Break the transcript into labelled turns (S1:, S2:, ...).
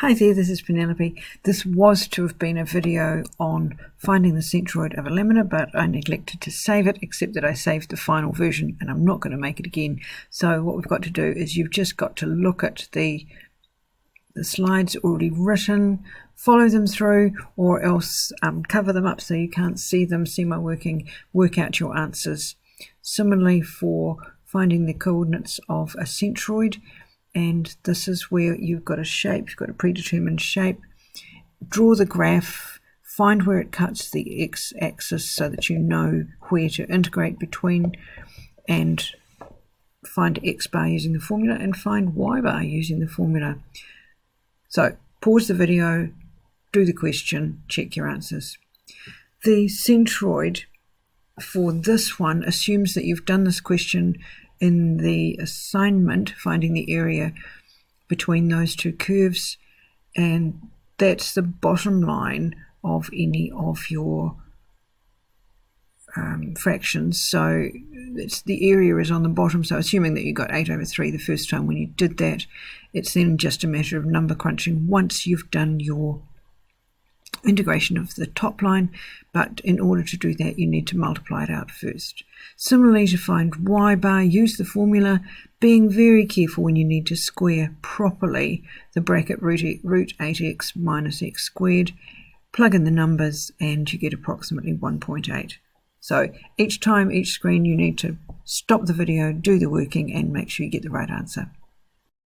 S1: Hi there, this is Penelope. This was to have been a video on finding the centroid of a lamina, but I neglected to save it, except that I saved the final version and I'm not going to make it again. So what we've got to do is you've just got to look at the slides already written, follow them through, or else cover them up so you can't see them, see my working, work out your answers. Similarly for finding the coordinates of a centroid, and this is where you've got a shape, you've got a predetermined shape. Draw the graph, find where it cuts the x-axis so that you know where to integrate between, and find x bar using the formula and find y bar using the formula. So pause the video, do the question, check your answers. The centroid for this one assumes that you've done this question in the assignment, finding the area between those two curves, and that's the bottom line of any of your fractions. So it's the area is on the bottom, so assuming that you got 8/3 the first time when you did that, it's then just a matter of number crunching once you've done your integration of the top line, but in order to do that you need to multiply it out first. Similarly, to find y bar, use the formula, being very careful when you need to square properly the bracket root 8x minus x squared, plug in the numbers and you get approximately 1.8. So each time, each screen, you need to stop the video, do the working and make sure you get the right answer.